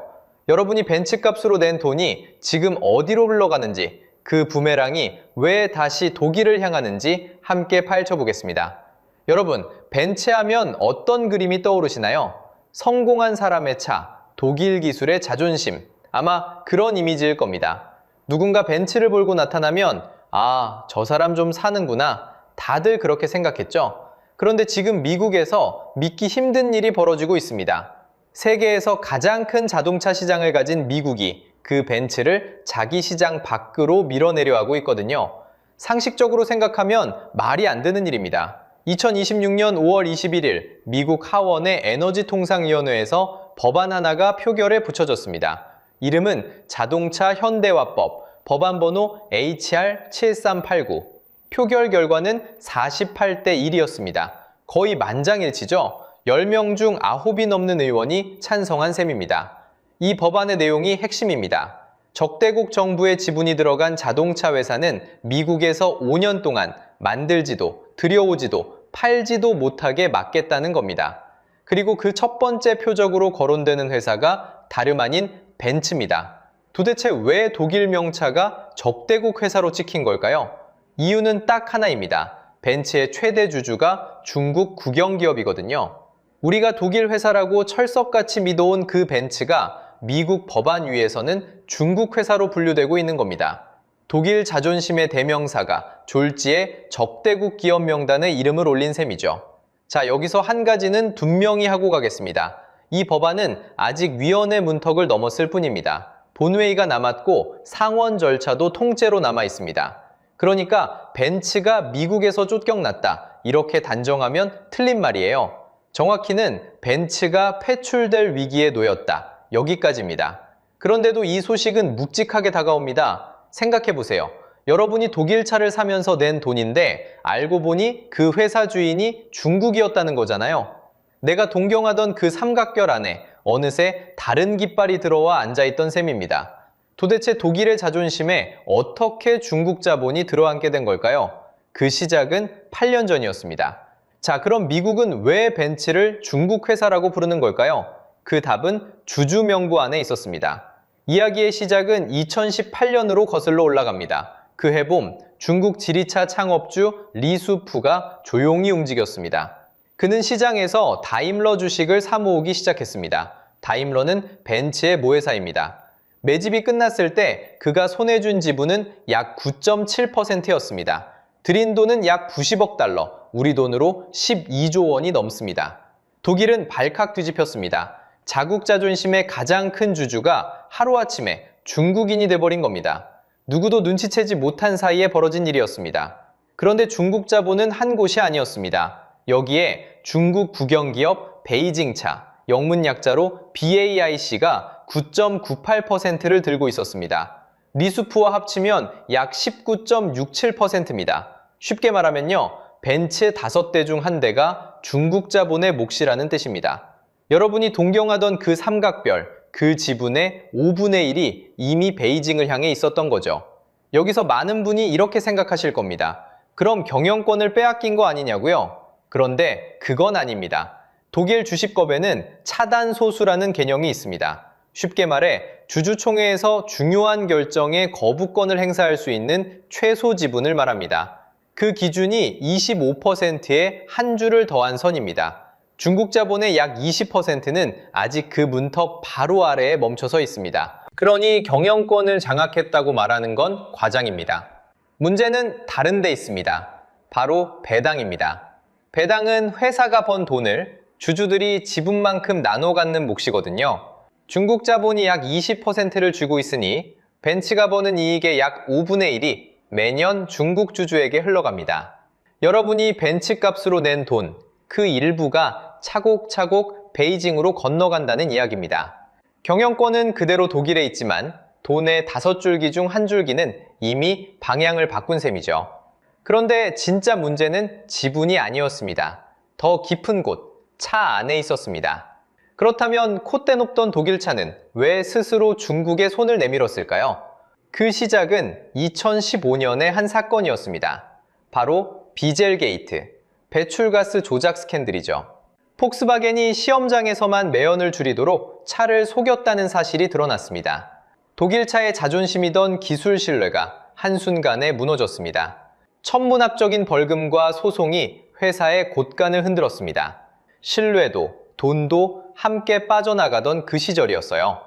여러분이 벤츠값으로 낸 돈이 지금 어디로 흘러가는지, 그 부메랑이 왜 다시 독일을 향하는지 함께 파헤쳐보겠습니다. 여러분, 벤츠하면 어떤 그림이 떠오르시나요? 성공한 사람의 차, 독일 기술의 자존심, 아마 그런 이미지일 겁니다. 누군가 벤츠를 몰고 나타나면 아, 저 사람 좀 사는구나. 다들 그렇게 생각했죠? 그런데 지금 미국에서 믿기 힘든 일이 벌어지고 있습니다. 세계에서 가장 큰 자동차 시장을 가진 미국이 그 벤츠를 자기 시장 밖으로 밀어내려 하고 있거든요. 상식적으로 생각하면 말이 안 되는 일입니다. 2026년 5월 21일 미국 하원의 에너지통상위원회에서 법안 하나가 표결에 붙여졌습니다. 이름은 자동차 현대화법, 법안번호 HR 7389. 표결 결과는 48대 1이었습니다. 거의 만장일치죠? 10명 중 9이 넘는 의원이 찬성한 셈입니다. 이 법안의 내용이 핵심입니다. 적대국 정부의 지분이 들어간 자동차 회사는 미국에서 5년 동안 만들지도 들여오지도 팔지도 못하게 막겠다는 겁니다. 그리고 그 첫 번째 표적으로 거론되는 회사가 다름 아닌 벤츠입니다. 도대체 왜 독일 명차가 적대국 회사로 찍힌 걸까요? 이유는 딱 하나입니다. 벤츠의 최대 주주가 중국 국영기업이거든요. 우리가 독일 회사라고 철석같이 믿어온 그 벤츠가 미국 법안 위에서는 중국 회사로 분류되고 있는 겁니다. 독일 자존심의 대명사가 졸지에 적대국 기업 명단에 이름을 올린 셈이죠. 자, 여기서 한 가지는 분명히 하고 가겠습니다. 이 법안은 아직 위원회 문턱을 넘었을 뿐입니다. 본회의가 남았고 상원 절차도 통째로 남아 있습니다. 그러니까 벤츠가 미국에서 쫓겨났다, 이렇게 단정하면 틀린 말이에요. 정확히는 벤츠가 폐출될 위기에 놓였다, 여기까지입니다. 그런데도 이 소식은 묵직하게 다가옵니다. 생각해보세요. 여러분이 독일 차를 사면서 낸 돈인데 알고 보니 그 회사 주인이 중국이었다는 거잖아요. 내가 동경하던 그 삼각결 안에 어느새 다른 깃발이 들어와 앉아있던 셈입니다. 도대체 독일의 자존심에 어떻게 중국 자본이 들어앉게 된 걸까요? 그 시작은 8년 전이었습니다. 자, 그럼 미국은 왜 벤츠를 중국 회사라고 부르는 걸까요? 그 답은 주주 명부 안에 있었습니다. 이야기의 시작은 2018년으로 거슬러 올라갑니다. 그 해봄 중국 지리차 창업주 리수프가 조용히 움직였습니다. 그는 시장에서 다임러 주식을 사모으기 시작했습니다. 다임러는 벤츠의 모회사입니다. 매집이 끝났을 때 그가 손에 준 지분은 약 9.7%였습니다. 들인 돈은 약 90억 달러, 우리 돈으로 12조 원이 넘습니다. 독일은 발칵 뒤집혔습니다. 자국 자존심의 가장 큰 주주가 하루아침에 중국인이 돼버린 겁니다. 누구도 눈치채지 못한 사이에 벌어진 일이었습니다. 그런데 중국 자본은 한 곳이 아니었습니다. 여기에 중국 국영기업 베이징차, 영문 약자로 BAIC가 9.98%를 들고 있었습니다. 리수프와 합치면 약 19.67%입니다. 쉽게 말하면요, 벤츠 5대 중 1대가 중국 자본의 몫이라는 뜻입니다. 여러분이 동경하던 그 삼각별, 그 지분의 5분의 1이 이미 베이징을 향해 있었던 거죠. 여기서 많은 분이 이렇게 생각하실 겁니다. 그럼 경영권을 빼앗긴 거 아니냐고요? 그런데 그건 아닙니다. 독일 주식법에는 차단소수라는 개념이 있습니다. 쉽게 말해 주주총회에서 중요한 결정에 거부권을 행사할 수 있는 최소 지분을 말합니다. 그 기준이 25%의 한 주를 더한 선입니다. 중국 자본의 약 20%는 아직 그 문턱 바로 아래에 멈춰서 있습니다. 그러니 경영권을 장악했다고 말하는 건 과장입니다. 문제는 다른 데 있습니다. 바로 배당입니다. 배당은 회사가 번 돈을 주주들이 지분만큼 나눠 갖는 몫이거든요. 중국 자본이 약 20%를 쥐고 있으니 벤츠가 버는 이익의 약 5분의 1이 매년 중국 주주에게 흘러갑니다. 여러분이 벤츠 값으로 낸 돈, 그 일부가 차곡차곡 베이징으로 건너간다는 이야기입니다. 경영권은 그대로 독일에 있지만 돈의 5줄기 중 1줄기는 이미 방향을 바꾼 셈이죠. 그런데 진짜 문제는 지분이 아니었습니다. 더 깊은 곳, 차 안에 있었습니다. 그렇다면 콧대 높던 독일차는 왜 스스로 중국에 손을 내밀었을까요? 그 시작은 2015년의 한 사건이었습니다. 바로 비젤게이트, 배출가스 조작 스캔들이죠. 폭스바겐이 시험장에서만 매연을 줄이도록 차를 속였다는 사실이 드러났습니다. 독일차의 자존심이던 기술 신뢰가 한순간에 무너졌습니다. 천문학적인 벌금과 소송이 회사의 곳간을 흔들었습니다. 신뢰도, 돈도 함께 빠져나가던 그 시절이었어요.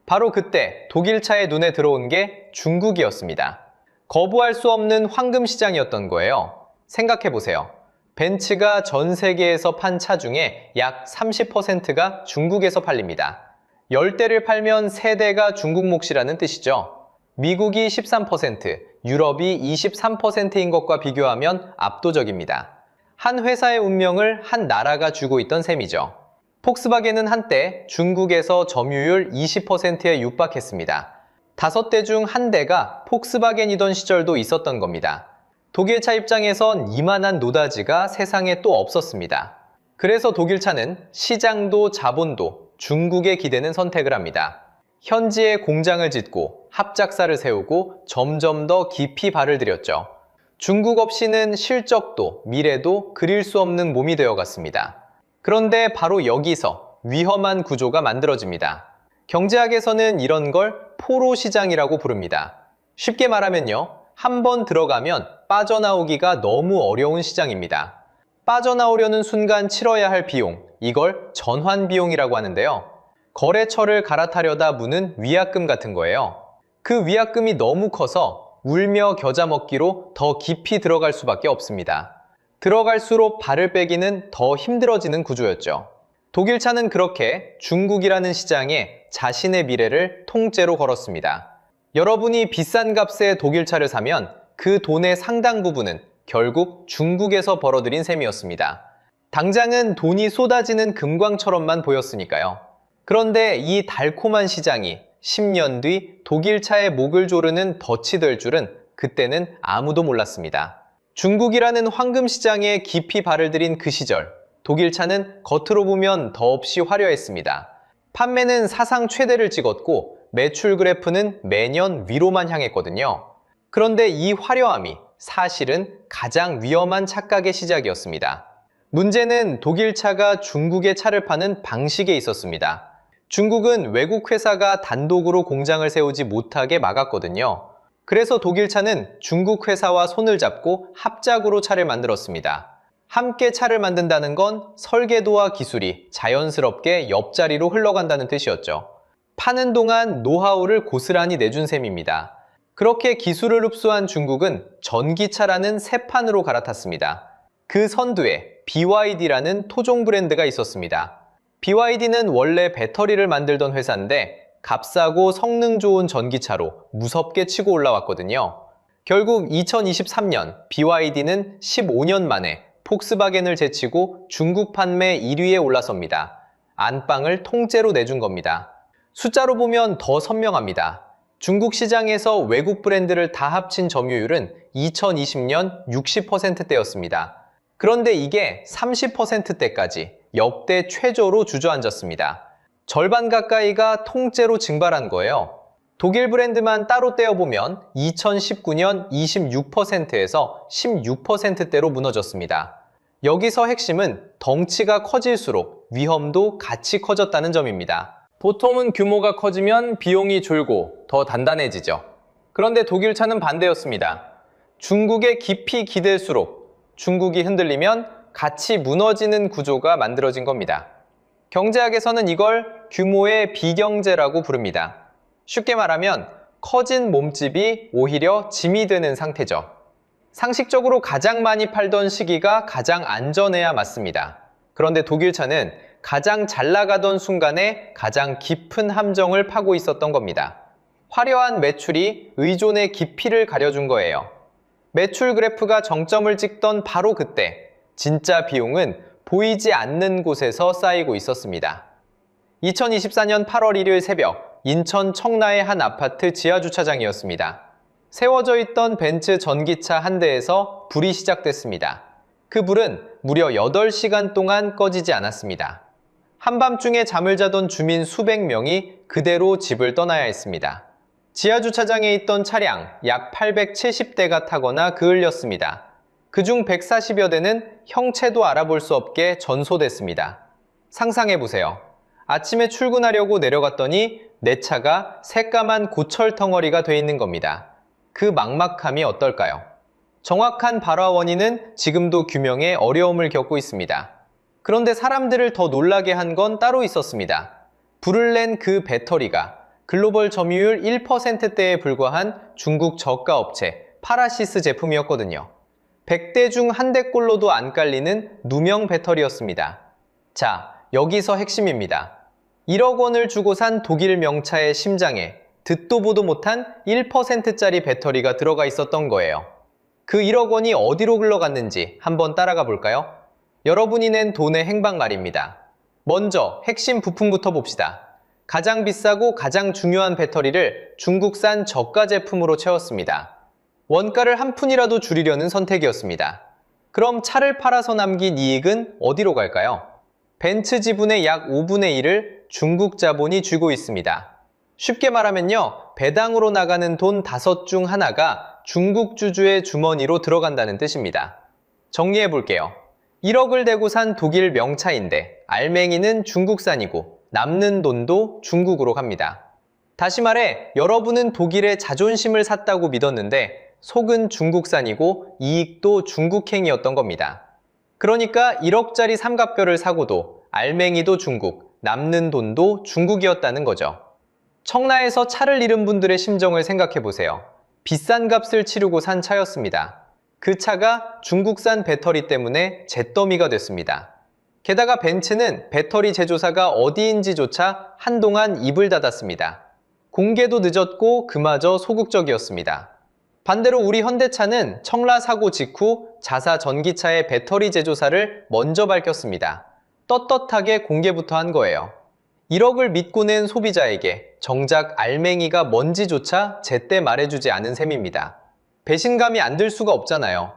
바로 그때 독일차의 눈에 들어온 게 중국이었습니다. 거부할 수 없는 황금 시장이었던 거예요. 생각해보세요. 벤츠가 전 세계에서 판 차 중에 약 30%가 중국에서 팔립니다. 10대를 팔면 3대가 중국 몫이라는 뜻이죠. 미국이 13%, 유럽이 23%인 것과 비교하면 압도적입니다. 한 회사의 운명을 한 나라가 쥐고 있던 셈이죠. 폭스바겐은 한때 중국에서 점유율 20%에 육박했습니다. 5대 중 1대가 폭스바겐이던 시절도 있었던 겁니다. 독일차 입장에선 이만한 노다지가 세상에 또 없었습니다. 그래서 독일차는 시장도 자본도 중국에 기대는 선택을 합니다. 현지에 공장을 짓고 합작사를 세우고 점점 더 깊이 발을 들였죠. 중국 없이는 실적도 미래도 그릴 수 없는 몸이 되어갔습니다. 그런데 바로 여기서 위험한 구조가 만들어집니다. 경제학에서는 이런 걸 포로 시장이라고 부릅니다. 쉽게 말하면요, 한번 들어가면 빠져나오기가 너무 어려운 시장입니다. 빠져나오려는 순간 치러야 할 비용, 이걸 전환 비용이라고 하는데요. 거래처를 갈아타려다 무는 위약금 같은 거예요. 그 위약금이 너무 커서 울며 겨자 먹기로 더 깊이 들어갈 수밖에 없습니다. 들어갈수록 발을 빼기는 더 힘들어지는 구조였죠. 독일차는 그렇게 중국이라는 시장에 자신의 미래를 통째로 걸었습니다. 여러분이 비싼 값에 독일차를 사면 그 돈의 상당 부분은 결국 중국에서 벌어들인 셈이었습니다. 당장은 돈이 쏟아지는 금광처럼만 보였으니까요. 그런데 이 달콤한 시장이 10년 뒤 독일차의 목을 조르는 덫이 될 줄은 그때는 아무도 몰랐습니다. 중국이라는 황금 시장에 깊이 발을 들인 그 시절, 독일차는 겉으로 보면 더없이 화려했습니다. 판매는 사상 최대를 찍었고 매출 그래프는 매년 위로만 향했거든요. 그런데 이 화려함이 사실은 가장 위험한 착각의 시작이었습니다. 문제는 독일차가 중국의 차를 파는 방식에 있었습니다. 중국은 외국 회사가 단독으로 공장을 세우지 못하게 막았거든요. 그래서 독일차는 중국 회사와 손을 잡고 합작으로 차를 만들었습니다. 함께 차를 만든다는 건 설계도와 기술이 자연스럽게 옆자리로 흘러간다는 뜻이었죠. 파는 동안 노하우를 고스란히 내준 셈입니다. 그렇게 기술을 흡수한 중국은 전기차라는 새 판으로 갈아탔습니다. 그 선두에 BYD라는 토종 브랜드가 있었습니다. BYD는 원래 배터리를 만들던 회사인데 값싸고 성능 좋은 전기차로 무섭게 치고 올라왔거든요. 결국 2023년 BYD는 15년 만에 폭스바겐을 제치고 중국 판매 1위에 올라섭니다. 안방을 통째로 내준 겁니다. 숫자로 보면 더 선명합니다. 중국 시장에서 외국 브랜드를 다 합친 점유율은 2020년 60%대였습니다. 그런데 이게 30%대까지 역대 최저로 주저앉았습니다. 절반 가까이가 통째로 증발한 거예요. 독일 브랜드만 따로 떼어보면 2019년 26%에서 16%대로 무너졌습니다. 여기서 핵심은 덩치가 커질수록 위험도 같이 커졌다는 점입니다. 보통은 규모가 커지면 비용이 줄고 더 단단해지죠. 그런데 독일차는 반대였습니다. 중국에 깊이 기댈수록 중국이 흔들리면 같이 무너지는 구조가 만들어진 겁니다. 경제학에서는 이걸 규모의 비경제라고 부릅니다. 쉽게 말하면 커진 몸집이 오히려 짐이 되는 상태죠. 상식적으로 가장 많이 팔던 시기가 가장 안전해야 맞습니다. 그런데 독일차는 가장 잘 나가던 순간에 가장 깊은 함정을 파고 있었던 겁니다. 화려한 매출이 의존의 깊이를 가려준 거예요. 매출 그래프가 정점을 찍던 바로 그때 진짜 비용은 보이지 않는 곳에서 쌓이고 있었습니다. 2024년 8월 1일 새벽 인천 청라의 한 아파트 지하주차장이었습니다. 세워져 있던 벤츠 전기차 한 대에서 불이 시작됐습니다. 그 불은 무려 8시간 동안 꺼지지 않았습니다. 한밤중에 잠을 자던 주민 수백 명이 그대로 집을 떠나야 했습니다. 지하주차장에 있던 차량 약 870대가 타거나 그을렸습니다. 그중 140여 대는 형체도 알아볼 수 없게 전소됐습니다. 상상해보세요. 아침에 출근하려고 내려갔더니 내 차가 새까만 고철 덩어리가 돼 있는 겁니다. 그 막막함이 어떨까요? 정확한 발화 원인은 지금도 규명에 어려움을 겪고 있습니다. 그런데 사람들을 더 놀라게 한 건 따로 있었습니다. 불을 낸 그 배터리가 글로벌 점유율 1%대에 불과한 중국 저가 업체 파라시스 제품이었거든요. 100대 중 한 대꼴로도 안 깔리는 누명 배터리였습니다. 자, 여기서 핵심입니다. 1억 원을 주고 산 독일 명차의 심장에 듣도 보도 못한 1%짜리 배터리가 들어가 있었던 거예요. 그 1억 원이 어디로 흘러갔는지 한번 따라가 볼까요? 여러분이 낸 돈의 행방 말입니다. 먼저 핵심 부품부터 봅시다. 가장 비싸고 가장 중요한 배터리를 중국산 저가 제품으로 채웠습니다. 원가를 한 푼이라도 줄이려는 선택이었습니다. 그럼 차를 팔아서 남긴 이익은 어디로 갈까요? 벤츠 지분의 약 5분의 1을 중국 자본이 쥐고 있습니다. 쉽게 말하면요, 배당으로 나가는 돈 5 중 하나가 중국 주주의 주머니로 들어간다는 뜻입니다. 정리해 볼게요. 1억을 대고 산 독일 명차인데 알맹이는 중국산이고 남는 돈도 중국으로 갑니다. 다시 말해 여러분은 독일의 자존심을 샀다고 믿었는데 속은 중국산이고 이익도 중국행이었던 겁니다. 그러니까 1억짜리 삼각뼈를 사고도 알맹이도 중국, 남는 돈도 중국이었다는 거죠. 청라에서 차를 잃은 분들의 심정을 생각해 보세요. 비싼 값을 치르고 산 차였습니다. 그 차가 중국산 배터리 때문에 잿더미가 됐습니다. 게다가 벤츠는 배터리 제조사가 어디인지조차 한동안 입을 닫았습니다. 공개도 늦었고 그마저 소극적이었습니다. 반대로 우리 현대차는 청라 사고 직후 자사 전기차의 배터리 제조사를 먼저 밝혔습니다. 떳떳하게 공개부터 한 거예요. 1억을 믿고 낸 소비자에게 정작 알맹이가 뭔지조차 제때 말해주지 않은 셈입니다. 배신감이 안 들 수가 없잖아요.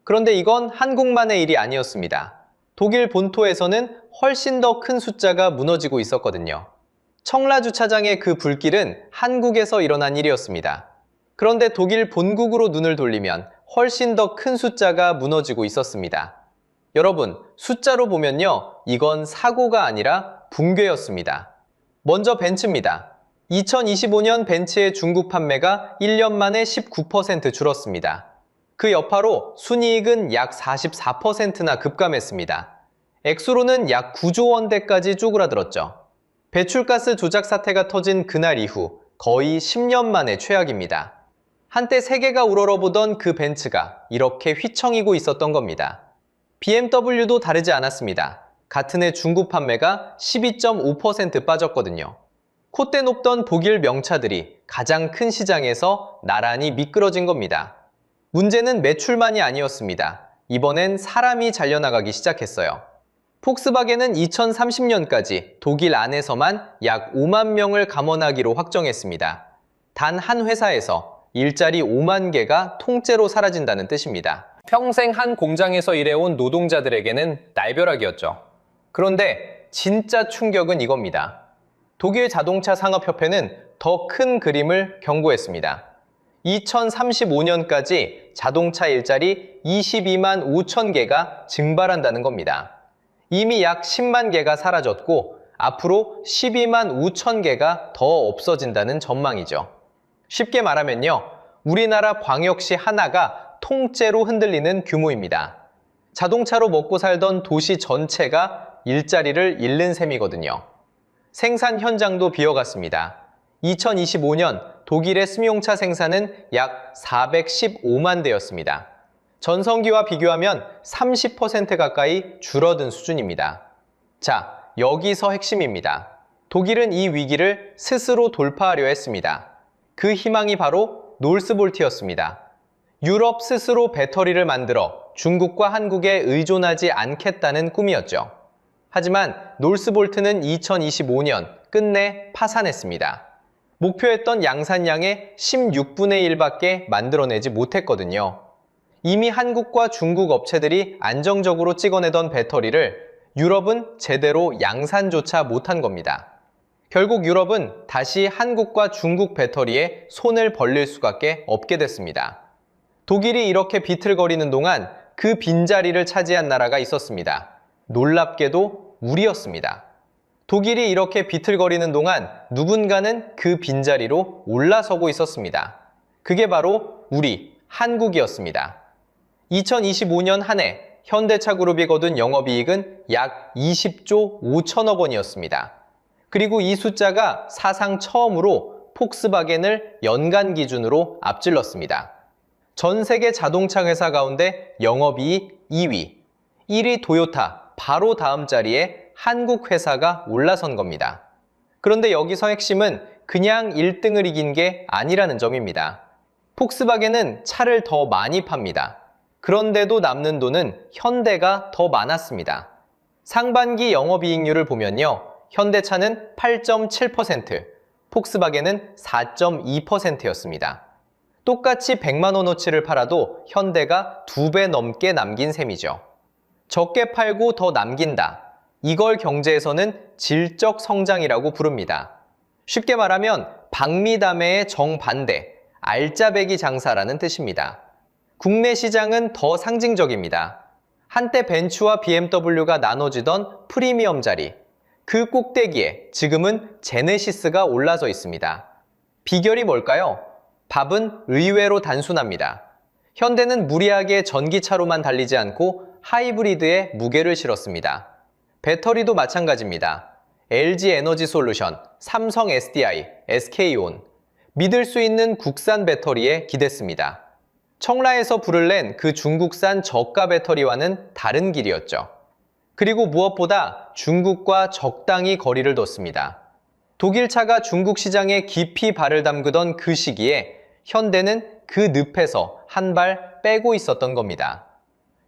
그런데 이건 한국만의 일이 아니었습니다. 독일 본토에서는 훨씬 더 큰 숫자가 무너지고 있었거든요. 청라 주차장의 그 불길은 한국에서 일어난 일이었습니다. 그런데 독일 본국으로 눈을 돌리면 훨씬 더 큰 숫자가 무너지고 있었습니다. 여러분, 숫자로 보면요, 이건 사고가 아니라 붕괴였습니다. 먼저 벤츠입니다. 2025년 벤츠의 중국 판매가 1년 만에 19% 줄었습니다. 그 여파로 순이익은 약 44%나 급감했습니다. 액수로는 약 9조 원대까지 쪼그라들었죠. 배출가스 조작 사태가 터진 그날 이후 거의 10년 만에 최악입니다. 한때 세계가 우러러보던 그 벤츠가 이렇게 휘청이고 있었던 겁니다. BMW도 다르지 않았습니다. 같은 해 중국 판매가 12.5% 빠졌거든요. 콧대 높던 독일 명차들이 가장 큰 시장에서 나란히 미끄러진 겁니다. 문제는 매출만이 아니었습니다. 이번엔 사람이 잘려나가기 시작했어요. 폭스바겐은 2030년까지 독일 안에서만 약 5만 명을 감원하기로 확정했습니다. 단 한 회사에서 일자리 5만 개가 통째로 사라진다는 뜻입니다. 평생 한 공장에서 일해온 노동자들에게는 날벼락이었죠. 그런데 진짜 충격은 이겁니다. 독일 자동차 산업협회는 더 큰 그림을 경고했습니다. 2035년까지 자동차 일자리 22만 5천 개가 증발한다는 겁니다. 이미 약 10만 개가 사라졌고 앞으로 12만 5천 개가 더 없어진다는 전망이죠. 쉽게 말하면요, 우리나라 광역시 하나가 통째로 흔들리는 규모입니다. 자동차로 먹고 살던 도시 전체가 일자리를 잃는 셈이거든요. 생산 현장도 비어갔습니다. 2025년 독일의 승용차 생산은 약 415만 대였습니다. 전성기와 비교하면 30% 가까이 줄어든 수준입니다. 자, 여기서 핵심입니다. 독일은 이 위기를 스스로 돌파하려 했습니다. 그 희망이 바로 노르스볼트였습니다. 유럽 스스로 배터리를 만들어 중국과 한국에 의존하지 않겠다는 꿈이었죠. 하지만 노르스볼트는 2025년 끝내 파산했습니다. 목표했던 양산량의 16분의 1밖에 만들어내지 못했거든요. 이미 한국과 중국 업체들이 안정적으로 찍어내던 배터리를 유럽은 제대로 양산조차 못한 겁니다. 결국 유럽은 다시 한국과 중국 배터리에 손을 벌릴 수밖에 없게 됐습니다. 독일이 이렇게 비틀거리는 동안 그 빈자리를 차지한 나라가 있었습니다. 놀랍게도 우리였습니다. 독일이 이렇게 비틀거리는 동안 누군가는 그 빈자리로 올라서고 있었습니다. 그게 바로 우리, 한국이었습니다. 2025년 한 해 현대차 그룹이 거둔 영업이익은 약 20조 5천억 원이었습니다. 그리고 이 숫자가 사상 처음으로 폭스바겐을 연간 기준으로 앞질렀습니다. 전 세계 자동차 회사 가운데 영업이익 2위, 1위 도요타, 바로 다음 자리에 한국 회사가 올라선 겁니다. 그런데 여기서 핵심은 그냥 1등을 이긴 게 아니라는 점입니다. 폭스바겐은 차를 더 많이 팝니다. 그런데도 남는 돈은 현대가 더 많았습니다. 상반기 영업이익률을 보면요, 현대차는 8.7%, 폭스바겐은 4.2%였습니다. 똑같이 100만 원어치를 팔아도 현대가 2배 넘게 남긴 셈이죠. 적게 팔고 더 남긴다. 이걸 경제에서는 질적 성장이라고 부릅니다. 쉽게 말하면 박리담회의 정반대, 알짜배기 장사라는 뜻입니다. 국내 시장은 더 상징적입니다. 한때 벤츠와 BMW가 나눠지던 프리미엄 자리, 그 꼭대기에 지금은 제네시스가 올라서 있습니다. 비결이 뭘까요? 답은 의외로 단순합니다. 현대는 무리하게 전기차로만 달리지 않고 하이브리드에 무게를 실었습니다. 배터리도 마찬가지입니다. LG 에너지 솔루션, 삼성 SDI, SK온, 믿을 수 있는 국산 배터리에 기댔습니다. 청라에서 불을 낸 그 중국산 저가 배터리와는 다른 길이었죠. 그리고 무엇보다 중국과 적당히 거리를 뒀습니다. 독일차가 중국 시장에 깊이 발을 담그던 그 시기에 현대는 그 늪에서 한 발 빼고 있었던 겁니다.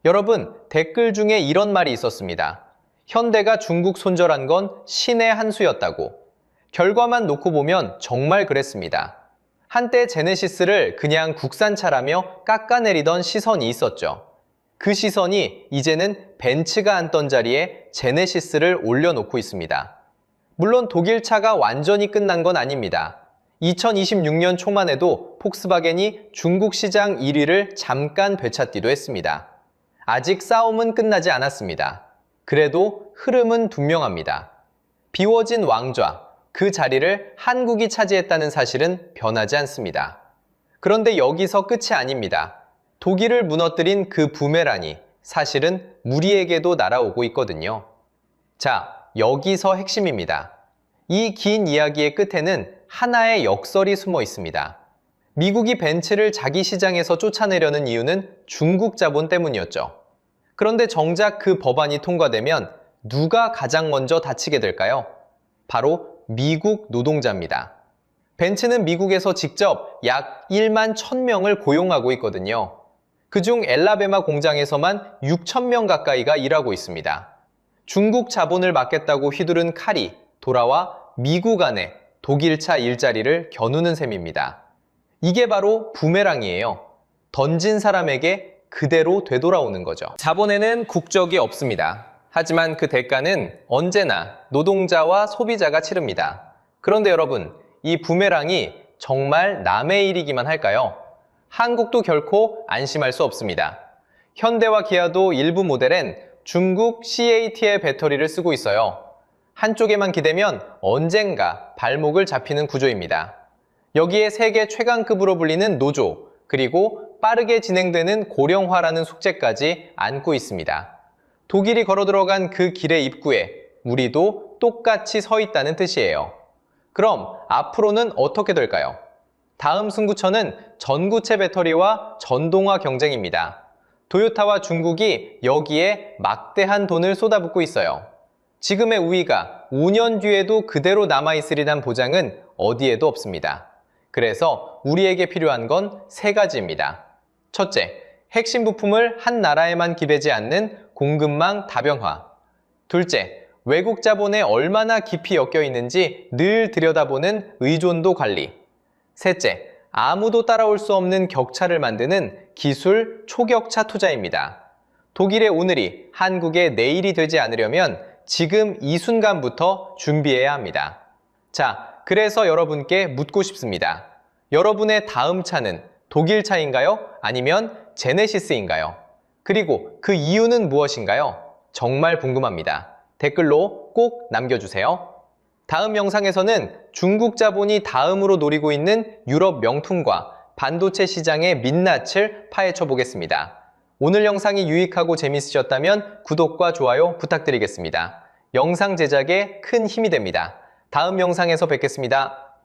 여러분, 댓글 중에 이런 말이 있었습니다. 현대가 중국 손절한 건 신의 한 수였다고. 결과만 놓고 보면 정말 그랬습니다. 한때 제네시스를 그냥 국산차라며 깎아내리던 시선이 있었죠. 그 시선이 이제는 벤츠가 앉던 자리에 제네시스를 올려놓고 있습니다. 물론 독일차가 완전히 끝난 건 아닙니다. 2026년 초만 해도 폭스바겐이 중국 시장 1위를 잠깐 되찾기도 했습니다. 아직 싸움은 끝나지 않았습니다. 그래도 흐름은 분명합니다. 비워진 왕좌, 그 자리를 한국이 차지했다는 사실은 변하지 않습니다. 그런데 여기서 끝이 아닙니다. 독일을 무너뜨린 그 부메랑이 사실은 우리에게도 날아오고 있거든요. 자, 여기서 핵심입니다. 이 긴 이야기의 끝에는 하나의 역설이 숨어 있습니다. 미국이 벤츠를 자기 시장에서 쫓아내려는 이유는 중국 자본 때문이었죠. 그런데 정작 그 법안이 통과되면 누가 가장 먼저 다치게 될까요? 바로 미국 노동자입니다. 벤츠는 미국에서 직접 약 1만 1,000명을 고용하고 있거든요. 그중 엘라베마 공장에서만 6,000명 가까이가 일하고 있습니다. 중국 자본을 막겠다고 휘두른 칼이 돌아와 미국 안에 독일차 일자리를 겨누는 셈입니다. 이게 바로 부메랑이에요. 던진 사람에게 그대로 되돌아오는 거죠. 자본에는 국적이 없습니다. 하지만 그 대가는 언제나 노동자와 소비자가 치릅니다. 그런데 여러분, 이 부메랑이 정말 남의 일이기만 할까요? 한국도 결코 안심할 수 없습니다. 현대와 기아도 일부 모델엔 중국 CAT의 배터리를 쓰고 있어요. 한쪽에만 기대면 언젠가 발목을 잡히는 구조입니다. 여기에 세계 최강급으로 불리는 노조, 그리고 빠르게 진행되는 고령화라는 숙제까지 안고 있습니다. 독일이 걸어들어간 그 길의 입구에 우리도 똑같이 서 있다는 뜻이에요. 그럼 앞으로는 어떻게 될까요? 다음 승부처는 전구체 배터리와 전동화 경쟁입니다. 토요타와 중국이 여기에 막대한 돈을 쏟아붓고 있어요. 지금의 우위가 5년 뒤에도 그대로 남아있으리란 보장은 어디에도 없습니다. 그래서 우리에게 필요한 건 세 가지입니다. 첫째, 핵심 부품을 한 나라에만 기대지 않는 공급망 다변화. 둘째, 외국 자본에 얼마나 깊이 엮여 있는지 늘 들여다보는 의존도 관리. 셋째, 아무도 따라올 수 없는 격차를 만드는 기술 초격차 투자입니다. 독일의 오늘이 한국의 내일이 되지 않으려면 지금 이 순간부터 준비해야 합니다. 자, 그래서 여러분께 묻고 싶습니다. 여러분의 다음 차는 독일 차인가요? 아니면 제네시스인가요? 그리고 그 이유는 무엇인가요? 정말 궁금합니다. 댓글로 꼭 남겨주세요. 다음 영상에서는 중국 자본이 다음으로 노리고 있는 유럽 명품과 반도체 시장의 민낯을 파헤쳐 보겠습니다. 오늘 영상이 유익하고 재밌으셨다면 구독과 좋아요 부탁드리겠습니다. 영상 제작에 큰 힘이 됩니다. 다음 영상에서 뵙겠습니다.